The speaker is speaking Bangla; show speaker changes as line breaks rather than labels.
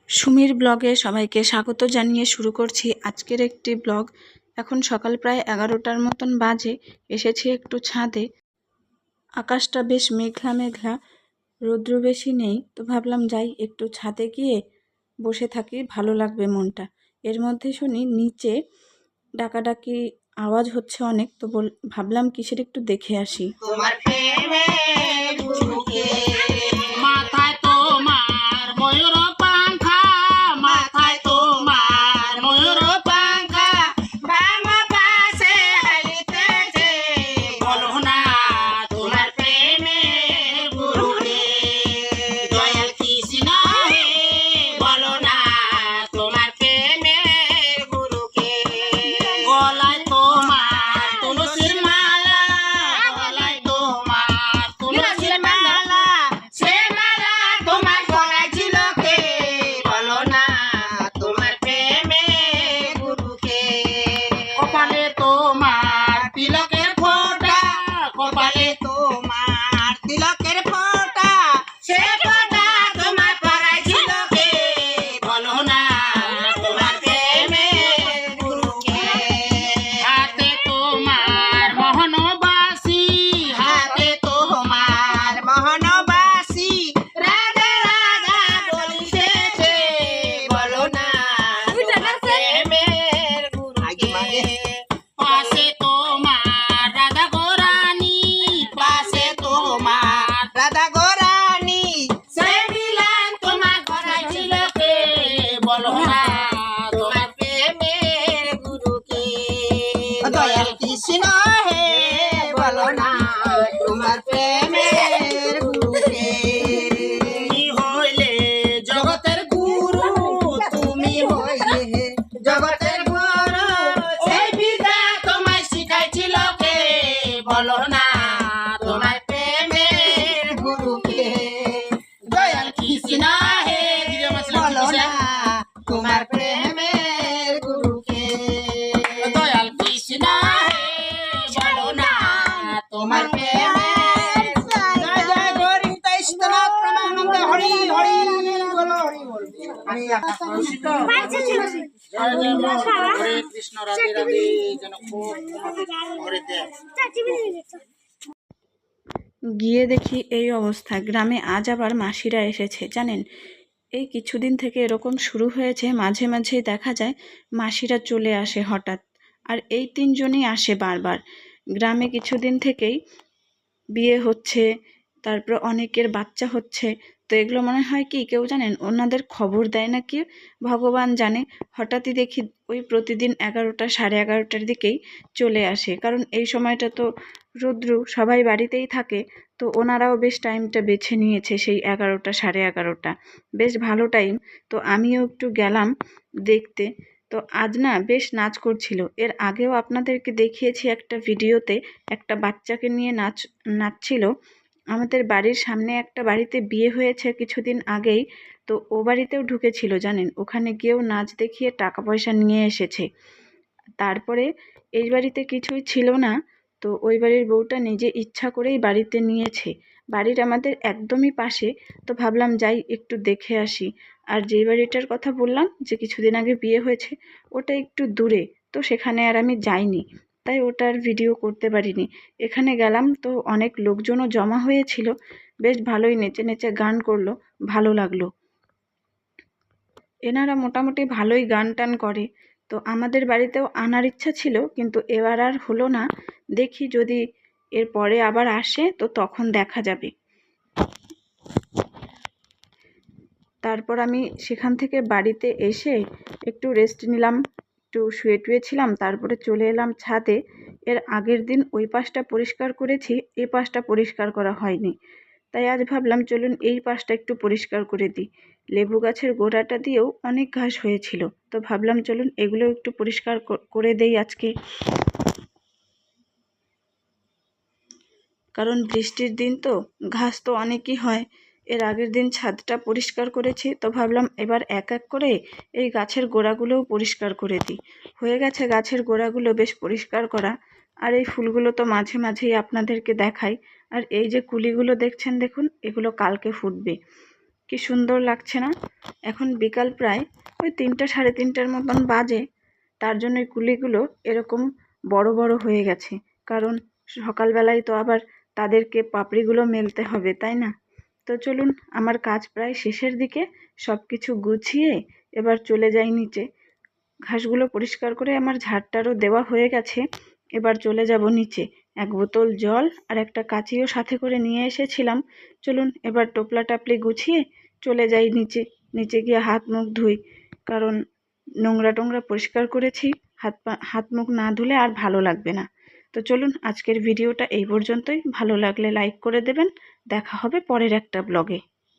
সুমির ব্লগে সবাইকে স্বাগত জানিয়ে শুরু করছি আজকের একটি ব্লগ। এখন সকাল প্রায় 11টার মতন বাজে। এসেছি একটু ছাদে। আকাশটা বেশ মেঘলা মেঘলা, রৌদ্র বেশি নেই, তো ভাবলাম যাই একটু ছাদে গিয়ে বসে থাকি, ভালো লাগবে মনটা। এর মধ্যে শুনি নিচে ডাকাডাকি আওয়াজ হচ্ছে অনেক, তো ভাবলাম কিসের একটু দেখে আসি।
তোমার প্রেমে বুকে মাথায় তোমার ময়ূর পাখা, মাথায় তোমার ময়ূর পাখা, বামা পাশে হাইতেছে বলো না তোমার প্রেমে বুকে দয়াল কৃষ্ণ হে বলো না তোমার প্রেমে গুরুকে গলায় তোমার তুলসীর মালা, গলায় তোমার তুলসীর মালা, সে মালা তোমার গলায় ছিল কে বলো না তোমার প্রেমে গুরুকে কপালে তোমার তিলকের ফোঁটা, কপালে তোমার তিলকের ফোঁটা, সে ফোঁটা তোমার গলায় ছিল কে বলো না তোমার প্রেমে গুরুকে হাতে তোমার মোহনবাসী, হাতে তোমার মোহনবাসী, রাজা রাজা বলিতেছে বলো না তোমার প্রেমের গুরুকে পাশে তোমার রাধা গোরানী, পাশে তোমার রাধা গোরানী, সে মিলন তোমার গলায় ছিল কে বলো না তোমার প্রেমের গুরুকে দয়াল কৃষ্ণ হে বলো না তোমার প্রেমের গুরুকে তুমি হইলে জগতের গুরু, তুমি হইলে জগতের গুরু, সেই বিদ্যা তোমায় শিখাইছিল কে বলো না তোমার প্রেমের গুরুকে দয়াল কৃষ্ণ হে বলো না তোমার প্রেমের গুরুকে দয়াল কৃষ্ণ হে বলো না তোমার প্রেমের জয় জয় গৌরী তৈস্তনাথ প্রেমানন্দ হরি হরি বলো হরি বল আমি জয় জয় মা হরে কৃষ্ণ রাধে রাধে যেন খুব হরে দেব।
গিয়ে দেখি এই অবস্থা। গ্রামে আজ আবার মাসিরা এসেছে জানেন। এই কিছুদিন থেকে এরকম শুরু হয়েছে, মাঝে মাঝেই দেখা যায় মাসিরা চলে আসে হঠাৎ। আর এই তিনজনই আসে বারবার। গ্রামে কিছুদিন থেকেই বিয়ে হচ্ছে, তারপর অনেকের বাচ্চা হচ্ছে। তো এগুলো মনে হয় কি কেউ জানেন ওনাদের খবর দেয় না কি ভগবান জানে। হঠাৎই দেখি ওই প্রতিদিন 11টা সাড়ে 11টার দিকেই চলে আসে, কারণ এই সময়টা তো রৌদ্র, সবাই বাড়িতেই থাকে। তো ওনারাও বেশ টাইমটা বেছে নিয়েছে, সেই 11টা সাড়ে 11টা বেশ ভালো টাইম। তো আমিও একটু গেলাম দেখতে। তো আজ না বেশ নাচ করছিল। এর আগেও আপনাদেরকে দেখিয়েছি একটা ভিডিওতে, একটা বাচ্চাকে নিয়ে নাচছিল। আমাদের বাড়ির সামনে একটা বাড়িতে বিয়ে হয়েছে কিছুদিন আগেই, তো ও বাড়িতেও ঢুকেছিল জানেন। ওখানে গিয়েও নাচ দেখিয়ে টাকা পয়সা নিয়ে এসেছে। তারপরে এই বাড়িতে কিছুই ছিল না, তো ওই বাড়ির বউটা নিজে ইচ্ছা করেই বাড়িতে নিয়েছে। বাড়ির আমাদের একদমই পাশে। তো ভাবলাম যাই একটু দেখে আসি। আর যেই বাড়িটার কথা বললাম যে কিছুদিন আগে বিয়ে হয়েছে, ওটা একটু দূরে, তো সেখানে আর আমি যাইনি, তাই ওটার ভিডিও করতে পারিনি। এখানে গেলাম তো অনেক লোকজনও জমা হয়েছিল। বেশ ভালোই নেচে নেচে গান করলো, ভালো লাগলো। এনারা মোটামুটি ভালোই গান টান করে। তো আমাদের বাড়িতেও আনার ইচ্ছা ছিল, কিন্তু এবার আর হলো না। দেখি যদি এর পরে আবার আসে তো তখন দেখা যাবে। তারপর আমি সেখান থেকে বাড়িতে এসে একটু রেস্ট নিলাম, একটু শুয়ে টুয়েছিলাম, তারপরে চলে এলাম ছাদে। এর আগের দিন ওই পাশটা পরিষ্কার করেছি, এই পাশটা পরিষ্কার করা হয়নি। তাই আজ ভাবলাম চলুন এই পাশটা একটু পরিষ্কার করে দিই। লেবু গাছের গোড়াটা দিয়েও অনেক ঘাস হয়েছিল, তো ভাবলাম চলুন এগুলো একটু পরিষ্কার করে দেই আজকে। কারণ বৃষ্টির দিন তো ঘাস তো অনেকই হয়। এর আগের দিন ছাদটা পরিষ্কার করেছি, তো ভাবলাম এবার এক এক করে এই গাছের গোড়াগুলোও পরিষ্কার করে দিই। হয়ে গেছে গাছের গোড়াগুলো বেশ পরিষ্কার করা। আর এই ফুলগুলো তো মাঝে মাঝেই আপনাদেরকে দেখাই। আর এই যে কুলিগুলো দেখছেন দেখুন, এগুলো কালকে ফুটবে। কি সুন্দর লাগছে না? এখন বিকাল প্রায় ওই 3টা সাড়ে 3টার মতন বাজে, তার জন্য এই কুলিগুলো এরকম বড় বড় হয়ে গেছে। কারণ সকালবেলায় তো আবার তাদেরকে পাপড়িগুলো মেলতে হবে, তাই না? তো চলুন, আমার কাজ প্রায় শেষের দিকে। সব কিছু গুছিয়ে এবার চলে যাই নিচে। ঘাসগুলো পরিষ্কার করে আমার ঝাড়টারও দেওয়া হয়ে গেছে। এবার চলে যাব নিচে। 1 বোতল জল আর একটা কাঁচিও সাথে করে নিয়ে এসেছিলাম। চলুন এবার টোপলা টাপলি গুছিয়ে চলে যাই নিচে। নিচে গিয়ে হাত মুখ ধুই, কারণ নোংরা টোংরা পরিষ্কার করেছি। হাত মুখ না ধুলে আর ভালো লাগবে না। তো চলুন, আজকের ভিডিওটা এই পর্যন্তই। ভালো লাগলে লাইক করে দেবেন। দেখা হবে পরের একটা ব্লগে।